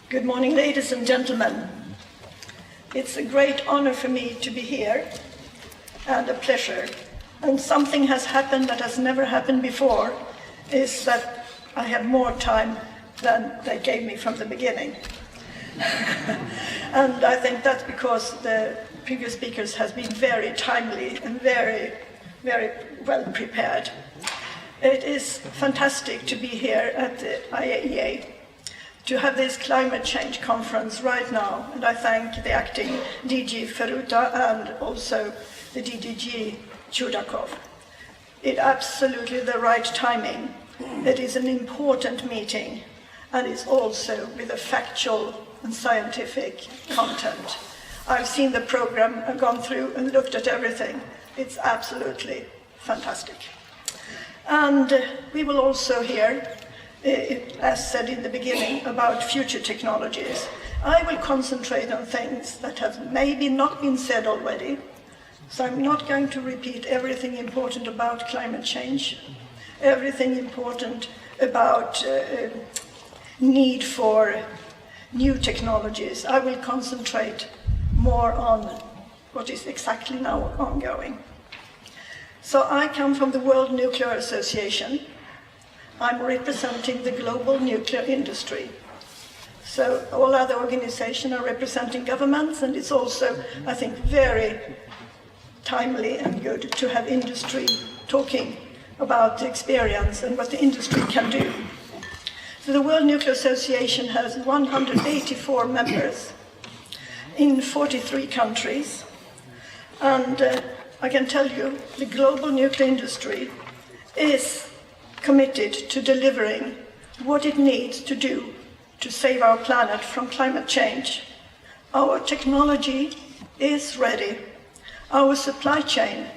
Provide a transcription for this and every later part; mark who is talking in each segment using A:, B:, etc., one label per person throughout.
A: Good morning, ladies and gentlemen. It's a great honor for me to be here and a pleasure. And something has happened that has never happened before, is that I have more time than they gave me from the beginning. And I think that's because the previous speakers has been very timely and very, very well prepared. It is fantastic to be here at the IAEA to have this climate change conference right now, and I thank the acting DG Feruta and also the DDG Chudakov. It's absolutely the right timing. It is an important meeting, and it's also with a factual and scientific content. I've seen the program and gone through and looked at everything. It's absolutely fantastic. And we will also hear, as said in the beginning, about future technologies. I will concentrate on things that have maybe not been said already, so I'm not going to repeat everything important about climate change, everything important about need for new technologies. I will concentrate more on what is exactly now ongoing. So I come from the World Nuclear Association. I'm representing the global nuclear industry. So all other organizations are representing governments, and it's also, I think, very timely and good to have industry talking about the experience and what the industry can do. So the World Nuclear Association has 184 members in 43 countries, and I can tell you the global nuclear industry is committed to delivering what it needs to do to save our planet from climate change. Our technology is ready, our supply chain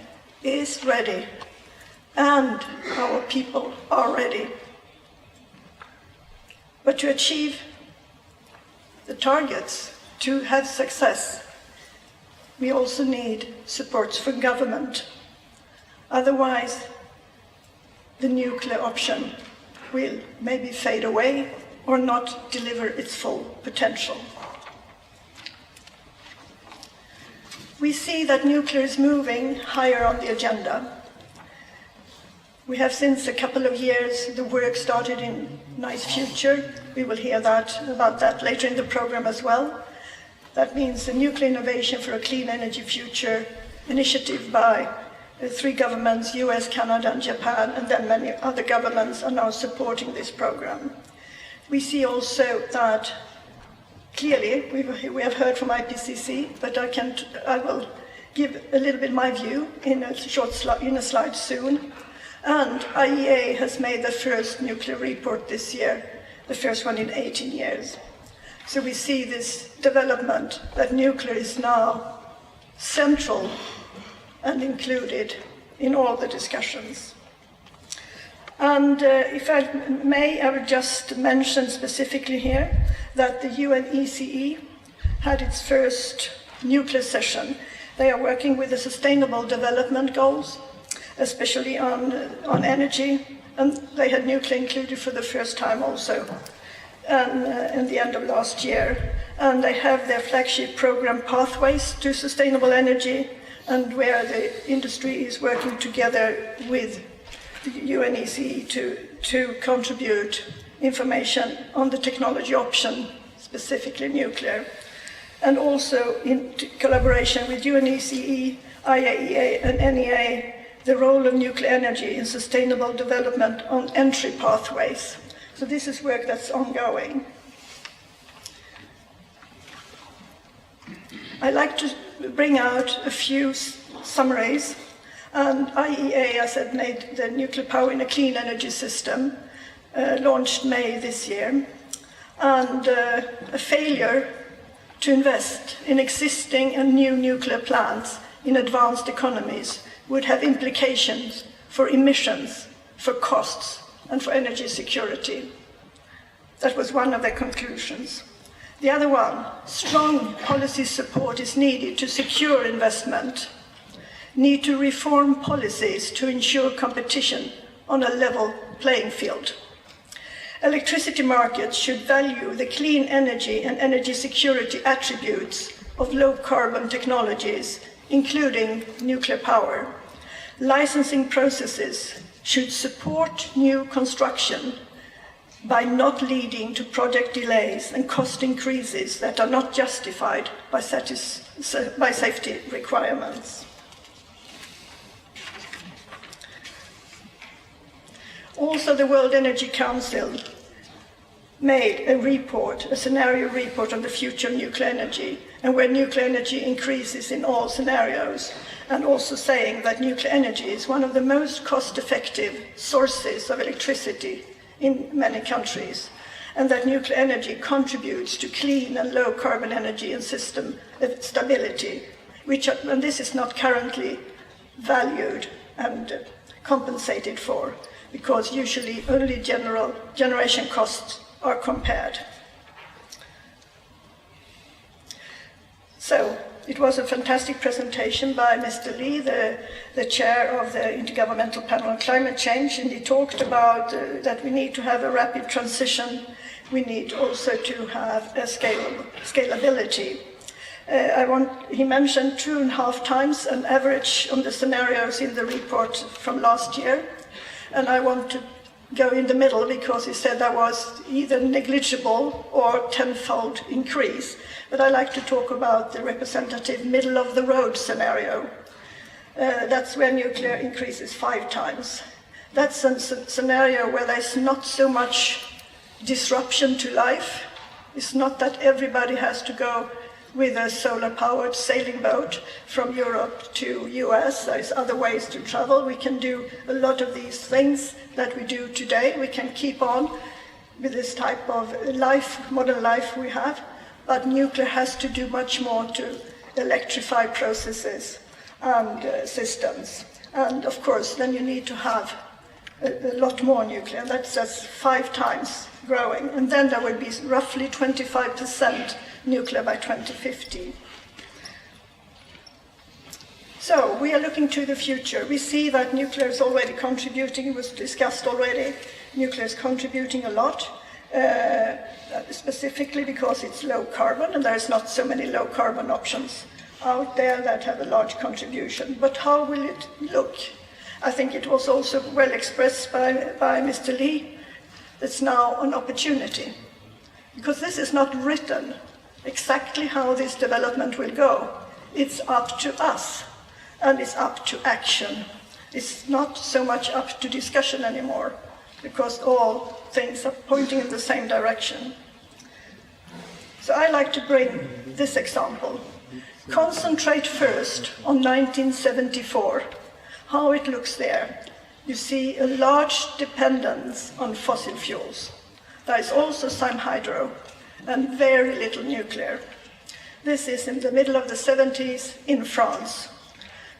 A: is ready, and our people are ready. But to achieve the targets, to have success, we also need support from government. Otherwise, the nuclear option will maybe fade away or not deliver its full potential. We see that nuclear is moving higher on the agenda. We have since a couple of years, the work started in Nice Future. We will hear about that later in the program as well. That means the Nuclear Innovation for a Clean Energy Future initiative by 3 governments, US, Canada, and Japan, and then many other governments are now supporting this program. We see also that clearly, we have heard from IPCC, but I will give a little bit my view in a slide soon. And IAEA has made the first nuclear report this year, the first one in 18 years. So we see this development that nuclear is now central and included in all the discussions. And if I may, I would just mention specifically here that the UNECE had its first nuclear session. They are working with the Sustainable Development Goals, especially on energy, and they had nuclear included for the first time also in the end of last year. And they have their flagship program, Pathways to Sustainable Energy, and where the industry is working together with the UNECE to contribute information on the technology option, specifically nuclear. And also in collaboration with UNECE, IAEA and NEA, the role of nuclear energy in sustainable development on entry pathways. So this is work that's ongoing. I'd like to bring out a few summaries. And IAEA, as I said, made the nuclear power in a clean energy system, launched May this year. And a failure to invest in existing and new nuclear plants in advanced economies would have implications for emissions, for costs, and for energy security. That was one of their conclusions. The other one, strong policy support is needed to secure investment, need to reform policies to ensure competition on a level playing field. Electricity markets should value the clean energy and energy security attributes of low-carbon technologies, including nuclear power. Licensing processes should support new construction by not leading to project delays and cost increases that are not justified by safety requirements. Also, the World Energy Council made a report, a scenario report on the future of nuclear energy, and where nuclear energy increases in all scenarios, and also saying that nuclear energy is one of the most cost-effective sources of electricity in many countries, and that nuclear energy contributes to clean and low-carbon energy and system stability, and this is not currently valued and compensated for, because usually only generation costs are compared. So, it was a fantastic presentation by Mr. Lee, the chair of the Intergovernmental Panel on Climate Change, and he talked about that we need to have a rapid transition. We need also to have a scalability. He mentioned 2.5 times an average on the scenarios in the report from last year, and I want to go in the middle because he said that was either negligible or tenfold increase. But I like to talk about the representative middle-of-the-road scenario. That's where nuclear increases 5 times. That's a scenario where there's not so much disruption to life. It's not that everybody has to go with a solar-powered sailing boat from Europe to US. There's other ways to travel. We can do a lot of these things that we do today. We can keep on with this type of life, modern life we have, but nuclear has to do much more to electrify processes and systems. And of course, then you need to have a lot more nuclear. That's 5 times growing. And then there will be roughly 25% nuclear by 2050. So we are looking to the future. We see that nuclear is already contributing. It was discussed already. Nuclear is contributing a lot, specifically because it's low carbon, and there's not so many low carbon options out there that have a large contribution. But how will it look? I think it was also well expressed by Mr. Lee. It's now an opportunity, because this is not written exactly how this development will go. It's up to us, and it's up to action. It's not so much up to discussion anymore, because all things are pointing in the same direction. So I like to bring this example. Concentrate first on 1974, how it looks there. You see a large dependence on fossil fuels. There is also some hydro and very little nuclear. This is in the middle of the 70s in France.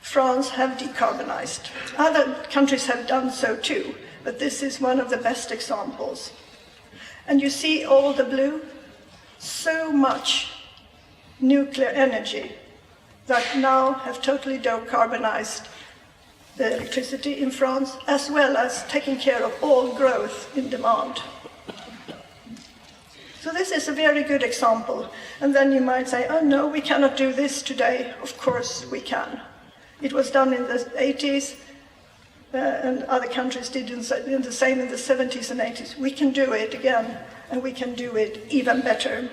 A: France have decarbonized. Other countries have done so too, but this is one of the best examples. And you see all the blue, so much nuclear energy that now have totally decarbonized the electricity in France, as well as taking care of all growth in demand. So this is a very good example. And then you might say, oh no, we cannot do this today. Of course we can. It was done in the 80s, and other countries did the same in the 70s and 80s. We can do it again, and we can do it even better.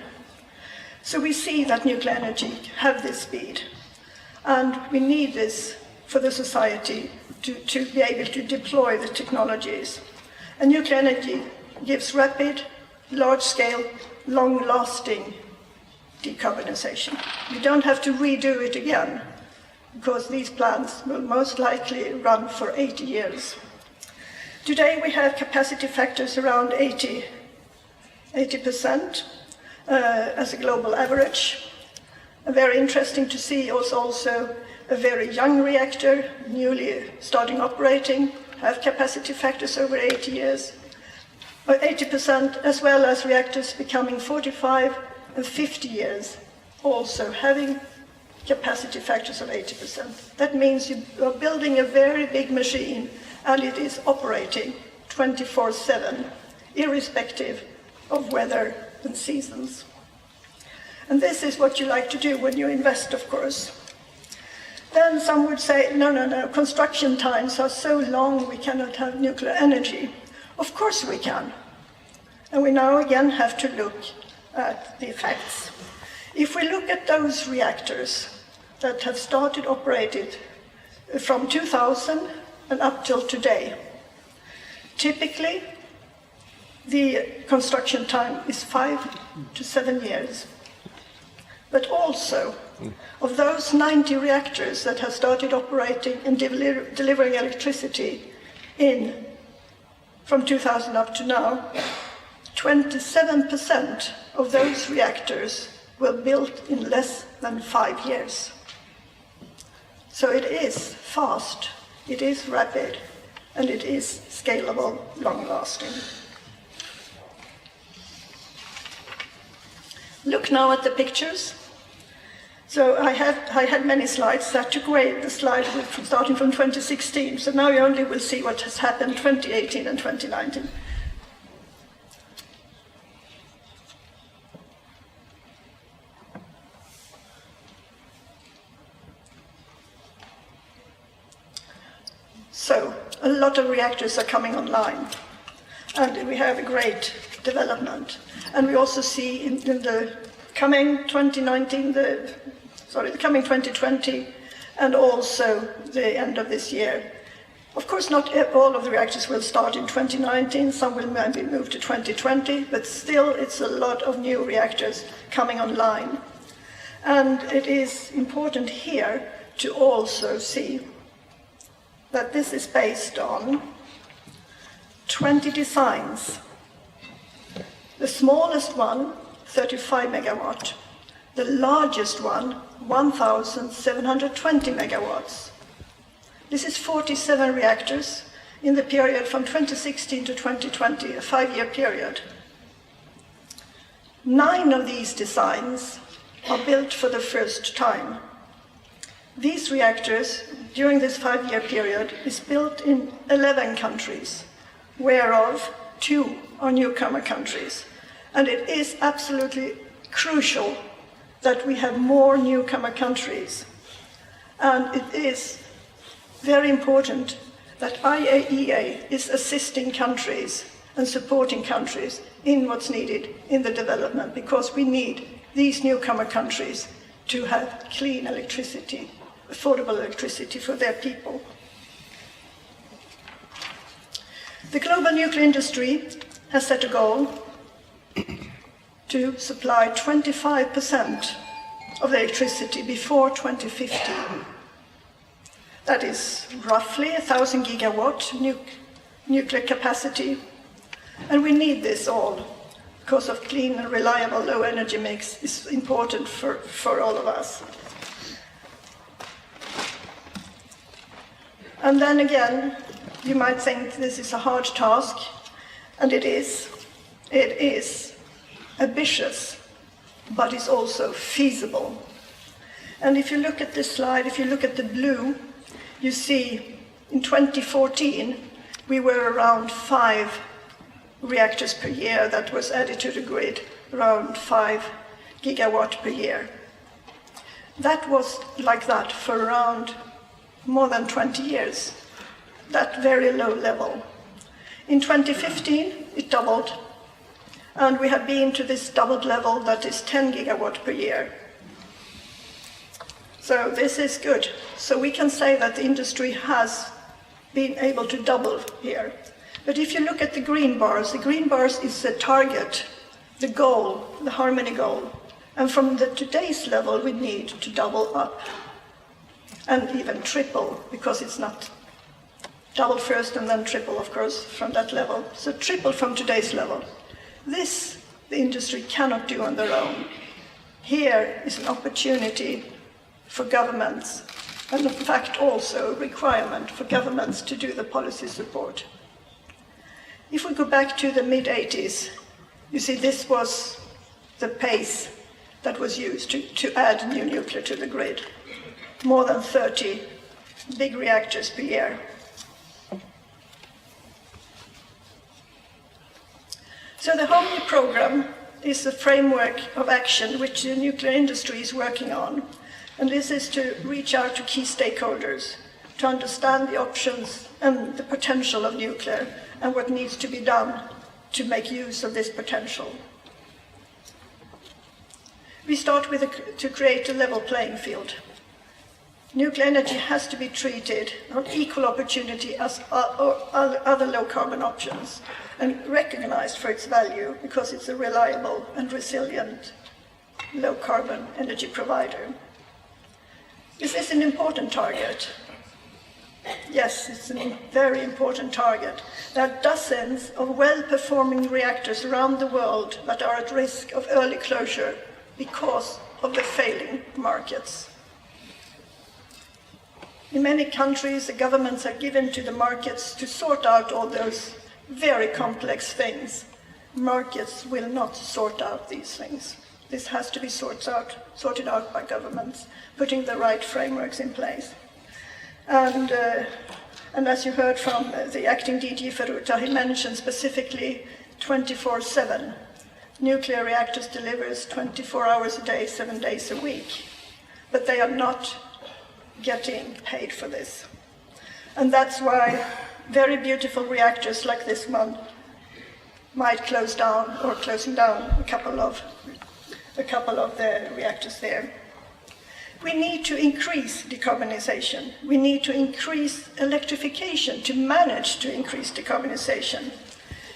A: So we see that nuclear energy have this speed, and we need this for the society to be able to deploy the technologies. And nuclear energy gives rapid, large-scale, long-lasting decarbonization. You don't have to redo it again, because these plants will most likely run for 80 years. Today we have capacity factors around 80% as a global average. Very interesting to see also a very young reactor, newly starting operating, have capacity factors over 80 years, or 80%, as well as reactors becoming 45 and 50 years, also having capacity factors of 80%. That means you are building a very big machine, and it is operating 24/7 irrespective of weather and seasons. And this is what you like to do when you invest, of course. Then some would say, no, construction times are so long we cannot have nuclear energy. Of course we can. And we now again have to look at the effects. If we look at those reactors that have started operated from 2000 and up till today, typically the construction time is 5 to 7 years. But also, of those 90 reactors that have started operating and delivering electricity from 2000 up to now, 27% of those reactors were built in less than 5 years. So it is fast, it is rapid, and it is scalable, long-lasting. Look now at the pictures. So I had many slides. I took away the slide starting from 2016, so now you only will see what has happened 2018 and 2019. So a lot of reactors are coming online, and we have a great development. And we also see in the coming 2019, the coming 2020, and also the end of this year. Of course, not all of the reactors will start in 2019, some will maybe move to 2020, but still it's a lot of new reactors coming online. And it is important here to also see that this is based on 20 designs. The smallest one, 35 megawatt. The largest one, 1,720 megawatts. This is 47 reactors in the period from 2016 to 2020, a 5-year period. 9 of these designs are built for the first time. These reactors, during this 5-year period, is built in 11 countries, whereof 2 are newcomer countries. And it is absolutely crucial that we have more newcomer countries. And it is very important that IAEA is assisting countries and supporting countries in what's needed in the development, because we need these newcomer countries to have clean electricity, affordable electricity for their people. The global nuclear industry has set a goal to supply 25% of the electricity before 2050. That is roughly 1,000 gigawatt nuclear capacity. And we need this all because of clean and reliable low energy mix is important for all of us. And then again, you might think this is a hard task, and it is. It is ambitious, but it's also feasible. And if you look at this slide, if you look at the blue, you see in 2014, we were around 5 reactors per year that was added to the grid, around 5 gigawatt per year. That was like that for around more than 20 years, that very low level. In 2015, it doubled, and we have been to this doubled level that is 10 gigawatt per year. So this is good. So we can say that the industry has been able to double here. But if you look at the green bars is the target, the goal, the harmony goal. And from today's level, we need to double up and even triple, because it's not double first and then triple, of course, from that level. So triple from today's level. This, the industry cannot do on their own. Here is an opportunity for governments, and in fact also a requirement for governments to do the policy support. If we go back to the mid-80s, you see this was the pace that was used to add new nuclear to the grid. More than 30 big reactors per year. So the HOMNI program is a framework of action which the nuclear industry is working on. And this is to reach out to key stakeholders, to understand the options and the potential of nuclear and what needs to be done to make use of this potential. We start with to create a level playing field. Nuclear energy has to be treated on equal opportunity as other low-carbon options and recognized for its value because it's a reliable and resilient low-carbon energy provider. Is this an important target? Yes, it's a very important target. There are dozens of well-performing reactors around the world that are at risk of early closure because of the failing markets. In many countries, the governments are given to the markets to sort out all those very complex things. Markets will not sort out these things. This has to be sorted out by governments, putting the right frameworks in place. And as you heard from the acting DG Feruta, he mentioned specifically 24/7. Nuclear reactors delivers 24 hours a day, 7 days a week, but they are not getting paid for this. And that's why very beautiful reactors like this one might close down or closing down a couple of the reactors there. We need to increase decarbonization. We need to increase electrification to manage to increase decarbonization.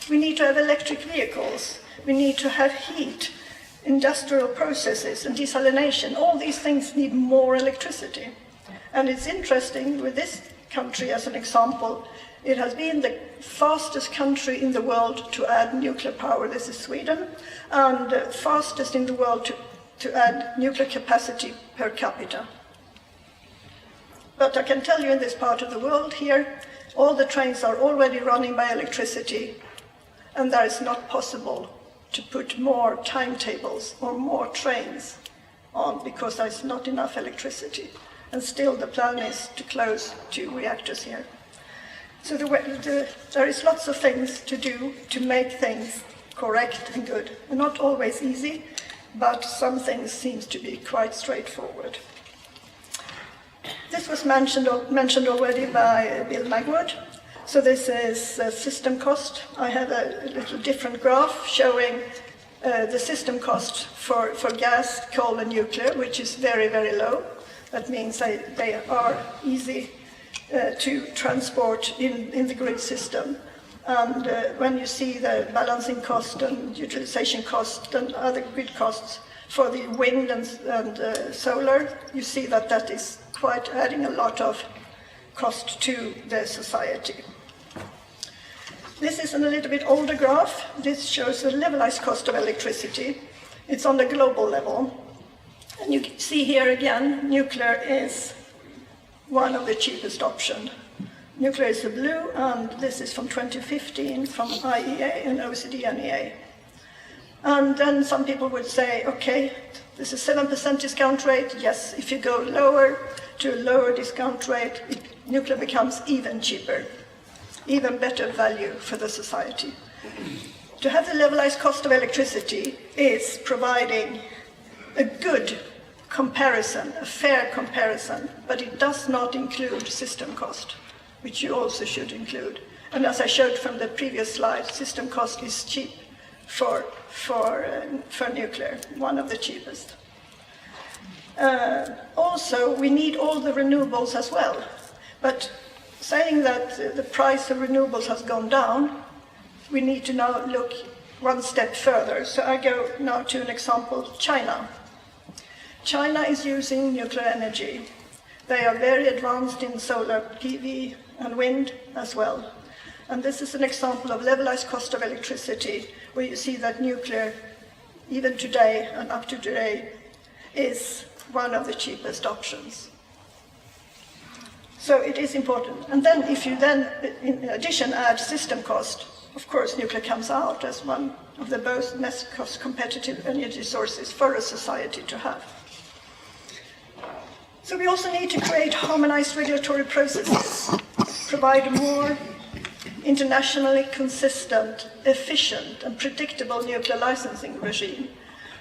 A: We need to have electric vehicles. We need to have heat, industrial processes and desalination. All these things need more electricity. And it's interesting with this country as an example, it has been the fastest country in the world to add nuclear power. This is Sweden, and the fastest in the world to add nuclear capacity per capita. But I can tell you in this part of the world here, all the trains are already running by electricity, and that is not possible to put more timetables or more trains on because there is not enough electricity. And still the plan is to close 2 reactors here. So there is lots of things to do to make things correct and good. And not always easy, but some things seem to be quite straightforward. This was mentioned already by Bill Magwood. So this is system cost. I have a little different graph showing the system cost for gas, coal and nuclear, which is very, very low. That means they are easy to transport in the grid system. And when you see the balancing cost and utilization cost and other grid costs for the wind and solar, you see that is quite adding a lot of cost to the society. This is a little bit older graph. This shows the levelized cost of electricity. It's on the global level. And you can see here again, nuclear is one of the cheapest options. Nuclear is the blue, and this is from 2015 from IAEA and WNA. And then some people would say, okay, this is 7% discount rate. Yes, if you go lower to a lower discount rate, nuclear becomes even cheaper, even better value for the society. To have the levelized cost of electricity is providing a good comparison, a fair comparison, but it does not include system cost, which you also should include. And as I showed from the previous slide, system cost is cheap for nuclear, one of the cheapest. Also, we need all the renewables as well, but saying that the price of renewables has gone down, we need to now look one step further. So I go now to an example, China. China is using nuclear energy. They are very advanced in solar PV and wind as well. And this is an example of levelized cost of electricity, where you see that nuclear, even today and up to today, is one of the cheapest options. So it is important. And then if you then, in addition, add system cost, of course, nuclear comes out as one of the most cost competitive energy sources for a society to have. So we also need to create harmonized regulatory processes, provide internationally consistent, efficient and predictable nuclear licensing regime,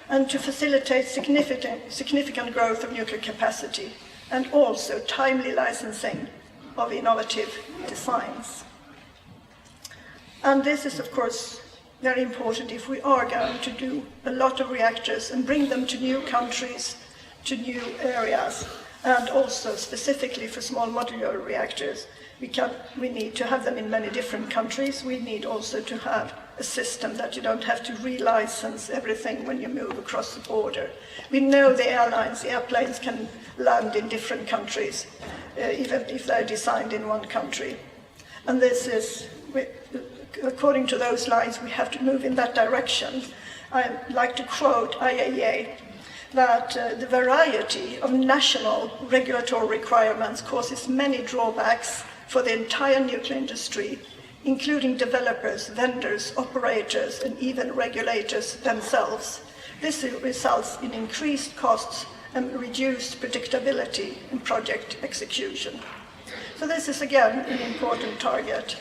A: and to facilitate significant growth of nuclear capacity, and also timely licensing of innovative designs. And this is, of course, very important if we are going to do a lot of reactors and bring them to new countries, to new areas, and also specifically for small modular reactors. We need to have them in many different countries. We need also to have a system that you don't have to relicense everything when you move across the border. We know the airplanes can land in different countries, even if they're designed in one country. And this is, according to those lines, we have to move in that direction. I'd like to quote IAEA, that the variety of national regulatory requirements causes many drawbacks for the entire nuclear industry, including developers, vendors, operators, and even regulators themselves. This results in increased costs and reduced predictability in project execution. So this is, again, an important target.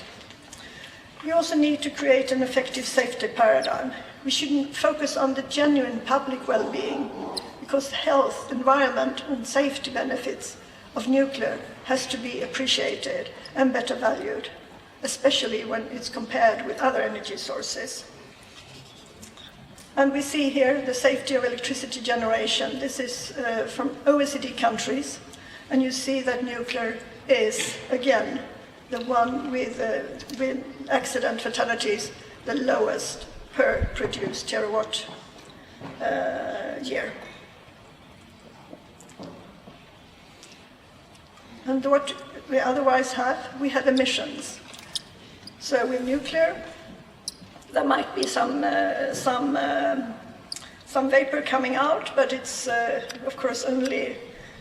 A: We also need to create an effective safety paradigm. We should focus on the genuine public well-being, because health, environment, and safety benefits of nuclear has to be appreciated and better valued, especially when it's compared with other energy sources. And we see here the safety of electricity generation. This is from OECD countries, and you see that nuclear is, again, the one with accident fatalities, the lowest per produced terawatt year. And what we otherwise have, we have emissions. So with nuclear, there might be some vapor coming out, but it's of course only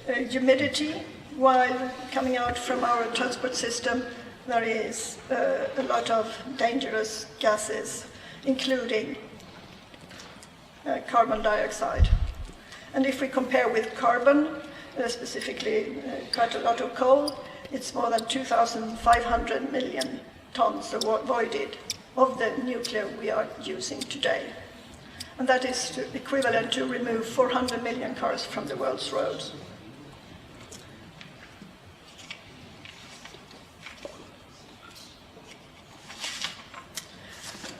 A: humidity, while coming out from our transport system, there is a lot of dangerous gases, including carbon dioxide. And if we compare with carbon, specifically quite a lot of coal, it's more than 2,500 million tons avoided of the nuclear we are using today. And that is equivalent to remove 400 million cars from the world's roads.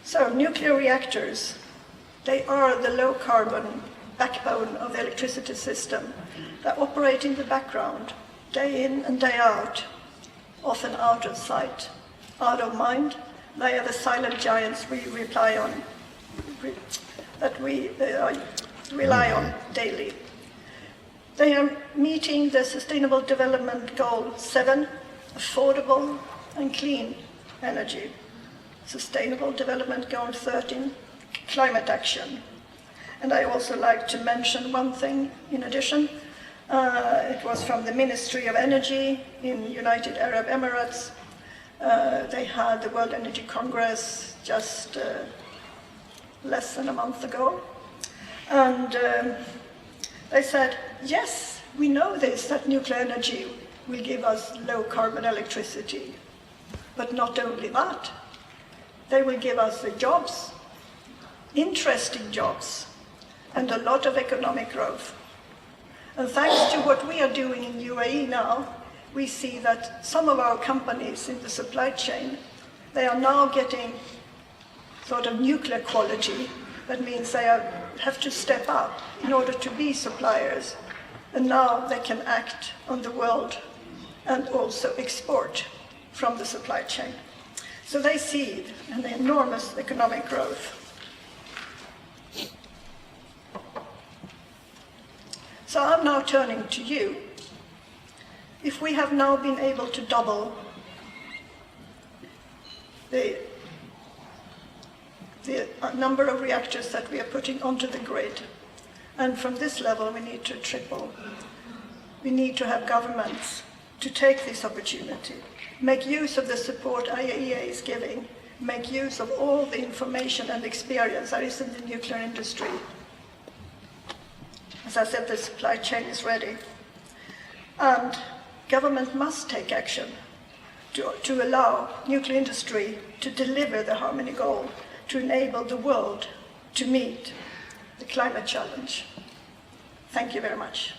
A: So nuclear reactors, they are the low-carbon backbone of the electricity system. They operate in the background, day in and day out, often out of sight, out of mind. They are the silent giants we rely on daily. They are meeting the Sustainable Development Goal 7, affordable and clean energy. Sustainable Development Goal 13, climate action. And I also like to mention one thing in addition. It was from the Ministry of Energy in United Arab Emirates. They had the World Energy Congress just less than a month ago. And they said, yes, we know this, that nuclear energy will give us low carbon electricity. But not only that, they will give us the jobs, interesting jobs, and a lot of economic growth. And thanks to what we are doing in UAE now, we see that some of our companies in the supply chain, they are now getting sort of nuclear quality. That means they have to step up in order to be suppliers. And now they can act on the world and also export from the supply chain. So they see an enormous economic growth. So I'm now turning to you. If we have now been able to double the number of reactors that we are putting onto the grid, and from this level we need to triple, we need to have governments to take this opportunity, make use of the support IAEA is giving, make use of all the information and experience that is in the nuclear industry. As I said, the supply chain is ready. And government must take action. to allow nuclear industry to deliver the harmony goal, to enable the world to meet the climate challenge. Thank you very much.